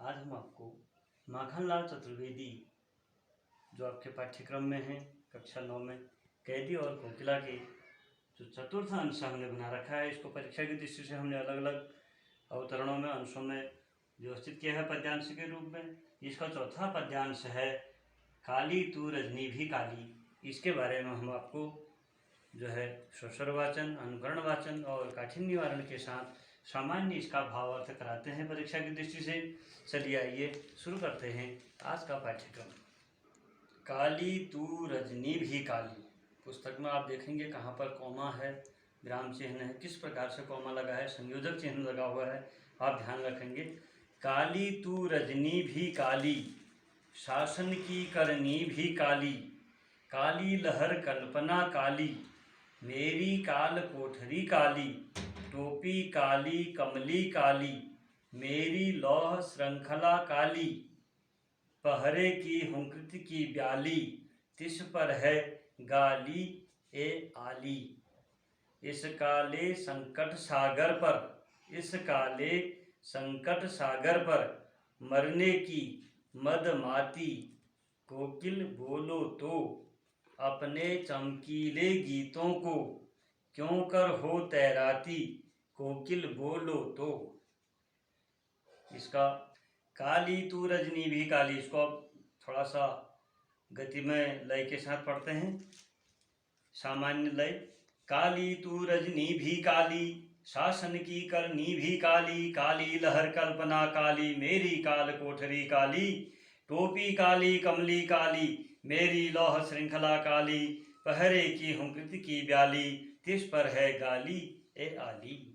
आज हम आपको माखनलाल चतुर्वेदी जो आपके पाठ्यक्रम में है कक्षा 9 में कैदी और कोकिला के जो चतुर्थ अंश हमने बना रखा है, इसको परीक्षा की दृष्टि से हमने अलग अलग अवतरणों में अंशों में व्यवस्थित किया है पद्यांश के रूप में। इसका चौथा पद्यांश है काली तू रजनी भी काली। इसके बारे में हम आपको जो है स्वस्वर वाचन, अनुकरण वाचन और काठिन्य निवारण के साथ सामान्य इसका भाव अर्थ कराते हैं परीक्षा की दृष्टि से। चलिए आइए शुरू करते हैं आज का पाठ्यक्रम। काली तू रजनी भी काली। पुस्तक में आप देखेंगे कहाँ पर कॉमा है, विराम चिन्ह है, किस प्रकार से कॉमा लगा है, संयोजक चिन्ह लगा हुआ है, आप ध्यान रखेंगे। काली तू रजनी भी काली, शासन की करनी भी काली, काली लहर कल्पना काली, मेरी काल कोठरी काली, टोपी काली कमली काली, मेरी लौह श्रृंखला काली, पहरे की हुंकृत की ब्याली, तिस पर है गाली ए आली। इस काले संकट सागर पर, इस काले संकट सागर पर, मरने की मदमाती, कोकिल बोलो तो, अपने चमकीले गीतों को, क्यों कर हो तैराती, कोकिल बोलो तो। इसका काली तू रजनी भी काली, इसको अब थोड़ा सा गति में लय के साथ पढ़ते हैं। सामान्य लय। काली तू रजनी भी काली, शासन की करनी भी काली, काली लहर कल्पना काली, मेरी काल कोठरी काली, टोपी काली कमली काली, मेरी लौह श्रृंखला काली, पहरे की हुंकृत की ब्याली, तिस पर है गाली ए आली।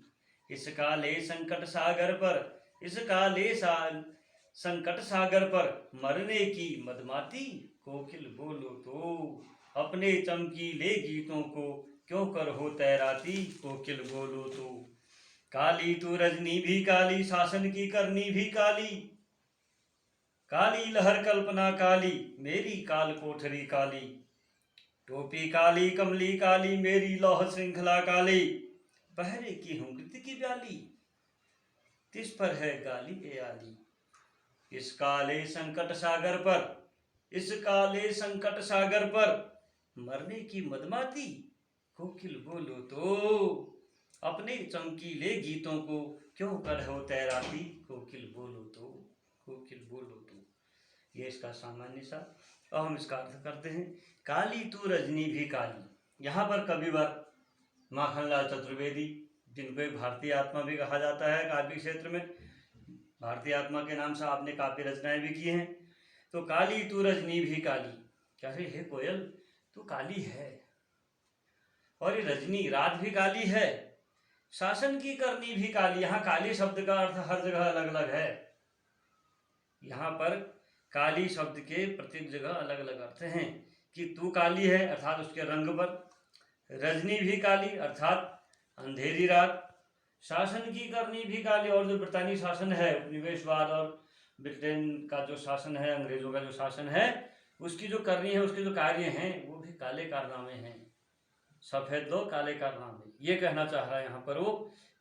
इस काले संकट सागर पर, इस काले संकट सागर पर, मरने की मदमाती, कोकिल बोलो तो, अपने चमकीले गीतों को, क्यों कर हो तैराती, कोकिल बोलो तो। काली तू रजनी भी काली, शासन की करनी भी काली, काली लहर कल्पना काली, मेरी काल कोठरी काली, टोपी काली कमली काली, मेरी लौह श्रृंखला काली, पहरे की हुंकृत की ब्याली, तिस पर है गाली ए आली। इस काले संकट सागर पर, इस काले संकट सागर पर, मरने की मदमाती, कोकिल बोलो तो, अपने चमकीले गीतों को, क्यों कर हो तैराती, कोकिल बोलो तो, कोकिल बोलो तो। ये इसका सामान्य सा। अब हम इसका अर्थ करते हैं। काली तू रजनी भी काली। यहाँ पर कविवर माखनलाल चतुर्वेदी, जिनको एक भारतीय आत्मा भी कहा जाता है काव्य क्षेत्र में, भारतीय आत्मा के नाम से आपने काव्य रचनाएं भी की हैं। तो काली तू रजनी भी काली, कह रहे हे कोयल तू काली है, और ये रजनी रात भी काली है, शासन की करनी भी काली। यहाँ काली शब्द का अर्थ हर जगह अलग अलग है। यहाँ पर काली शब्द के प्रत्येक जगह अलग अलग अर्थ हैं कि तू काली है अर्थात उसके रंग पर, रजनी भी काली अर्थात अंधेरी रात, शासन की करनी भी काली, और जो ब्रिटानी शासन है, उपनिवेशवाद और ब्रिटेन का जो शासन है, अंग्रेजों का जो शासन है, उसकी जो करनी है, उसके जो कार्य हैं, वो भी काले कारनामे हैं। सफेद लोग काले कारनामे, ये कहना चाह रहा है यहाँ पर वो।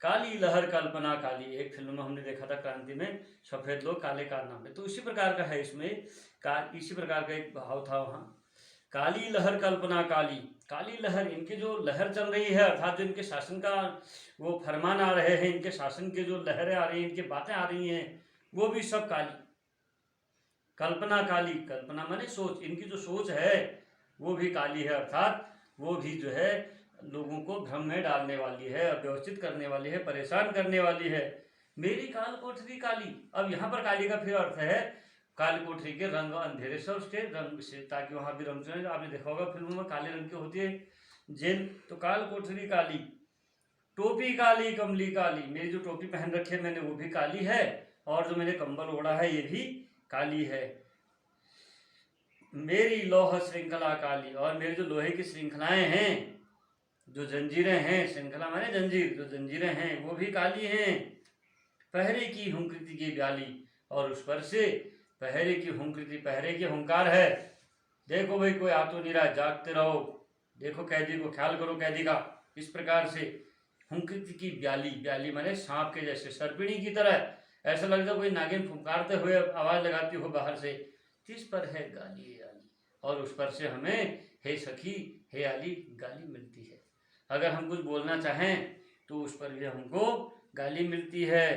काली लहर कल्पना काली, एक फिल्म में हमने देखा था क्रांति में, सफेद लोग काले कारनामे, तो इसी प्रकार का है इसमें, इसी प्रकार का एक भाव था वहाँ। काली लहर कल्पना काली, काली लहर, इनकी जो लहर चल रही है अर्थात जो इनके शासन का वो फरमान आ रहे हैं, इनके शासन के जो लहरें आ रही हैं, इनकी बातें आ रही हैं, वो भी सब काली। कल्पना काली, कल्पना माने सोच, इनकी जो सोच है वो भी काली है अर्थात वो भी जो है लोगों को भ्रम में डालने वाली है, अव्यवस्थित करने वाली है, परेशान करने वाली है। मेरी काल कोठरी काली, अब यहाँ पर काली का फिर अर्थ है काल कोठरी के रंग, अंधेरे से उसके रंग से, ताकि वहाँ भी रंग चुने। आपने देखा होगा फिल्मों में काले रंग की होती है जेल, तो काल कोठरी काली, टोपी काली कमली काली, मेरी जो टोपी पहन रखी है मैंने वो भी काली है, और जो मैंने कंबल ओढ़ा है ये भी काली है। मेरी लौह श्रृंखला काली, और मेरी जो लोहे की श्रृंखलाएं हैं, जो जंजीरें हैं, श्रृंखला माने जंजीर, जो जंजीरें हैं वो भी काली हैं। पहरे की हुंकृति की ब्याली, और उस पर से पहरे की हुंकृति, पहरे की हुंकार है, देखो भाई कोई आ तो नहीं रहा, जागते रहो, देखो कैदी को, ख्याल करो कैदी का, इस प्रकार से। हुंकृति की ब्याली, ब्याली माने सांप के जैसे, सर्पिणी की तरह, ऐसा लगता कोई नागिन फुंकारते हुए आवाज लगाती हो बाहर से, तिस पर है गाली ये आली, और उस पर से हमें हे सखी हे आली गाली मिलती है। अगर हम कुछ बोलना चाहें तो उस पर भी हमको गाली मिलती है।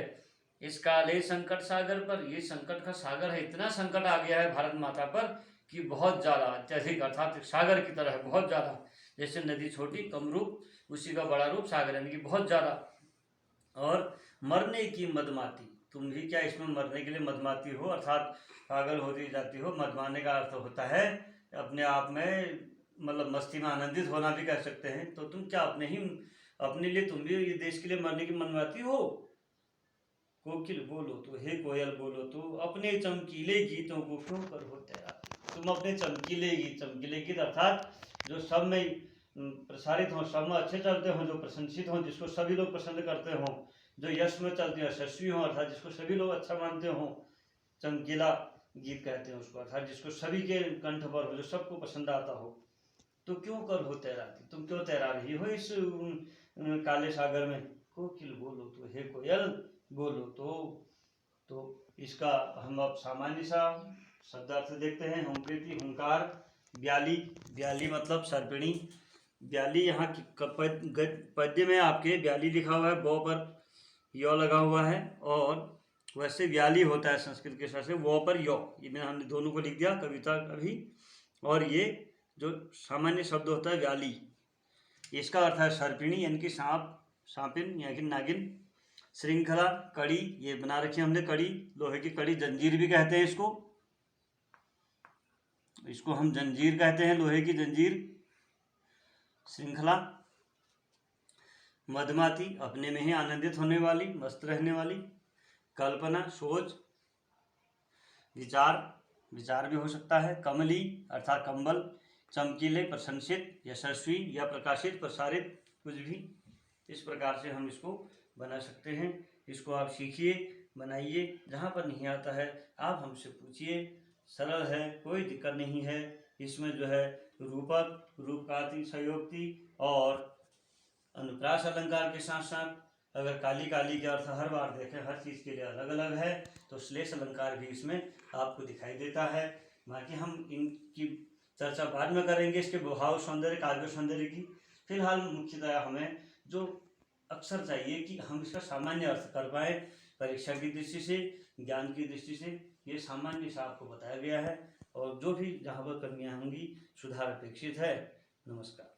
इस काले संकट सागर पर, ये संकट का सागर है, इतना संकट आ गया है भारत माता पर कि बहुत ज़्यादा अत्यधिक, अर्थात सागर की तरह बहुत ज़्यादा। जैसे नदी छोटी कम रूप, उसी का बड़ा रूप सागर, यानी कि बहुत ज़्यादा। और मरने की मदमाती, तुम भी क्या इसमें मरने के लिए मदमाती हो, अर्थात पागल होती जाती हो। मदमाने का अर्थ होता है अपने आप में, मतलब मस्ती में आनंदित होना भी कह सकते हैं। तो तुम क्या अपने लिए तुम भी ये देश के लिए मरने की मनवाती हो। कोकिल बोलो तो, हे कोयल बोलो तो, अपने चमकीले गीतों को क्यों कर हो तैराती। तुम अपने चमकीले गीत अर्थात जो सब में प्रसारित हो, सब में अच्छे चलते हों, जो प्रशंसित हों, जिसको सभी लोग पसंद करते हों, जो यश में चलते हैं, यशस्वी हों, अर्थात जिसको सभी लोग अच्छा मानते हों, चमकीला गीत कहते हैं उसको, अर्थात जिसको सभी के कंठ पर हो, जो सबको पसंद आता हो। तो क्यों कर हो तैराती, तुम क्यों तैरा रही हो इस काले सागर में। कोकिल बोलो तो, हे कोयल बोलो तो इसका हम अब सामान्य सा शब्दार्थ देखते हैं। हुंकृति हुंकार, ब्याली, ब्याली मतलब सर्पिणी। ब्याली यहाँ की पद्य में आपके ब्याली लिखा हुआ है, बो पर यो लगा हुआ है, और वैसे ब्याली होता है संस्कृत के साथ से, वो पर यो, ये मैंने हमने दोनों को लिख दिया कविता अभी। और ये जो सामान्य शब्द होता है व्याली, इसका अर्थ है सर्पिणी, यानी कि सांप, सांपिन यानी कि नागिन। श्रृंखला, कड़ी, ये बना रखी हमने कड़ी, लोहे की कड़ी, जंजीर भी कहते हैं इसको हम जंजीर कहते हैं, लोहे की जंजीर। श्रृंखला, मदमाती, अपने में ही आनंदित होने वाली, मस्त रहने वाली। कल्पना, सोच। विचार, विचार भी हो सकता है। कमली अर्थात कंबल। चमकीले, प्रशंसित, यशस्वी या प्रकाशित, प्रसारित, कुछ भी। इस प्रकार से हम इसको बना सकते हैं। इसको आप सीखिए, बनाइए। जहाँ पर नहीं आता है आप हमसे पूछिए, सरल है, कोई दिक्कत नहीं है। इसमें जो है रूपक, रूपकाति, संयोक्ति और अनुप्रास अलंकार के साथ साथ, अगर काली काली के अर्थ हर बार देखें, हर चीज़ के लिए अलग अलग है, तो श्लेष अलंकार भी इसमें आपको दिखाई देता है। बाकी हम इनकी चर्चा बाद में करेंगे, इसके भाव सौंदर्य, काव्य सौंदर्य की। फिलहाल मुख्यतया हमें जो अक्षर चाहिए कि हम इसका सामान्य अर्थ कर पाए, परीक्षा की दृष्टि से, ज्ञान की दृष्टि से, ये सामान्य से आपको बताया गया है। और जो भी जहाँ पर कमियाँ होंगी, सुधार अपेक्षित है। नमस्कार।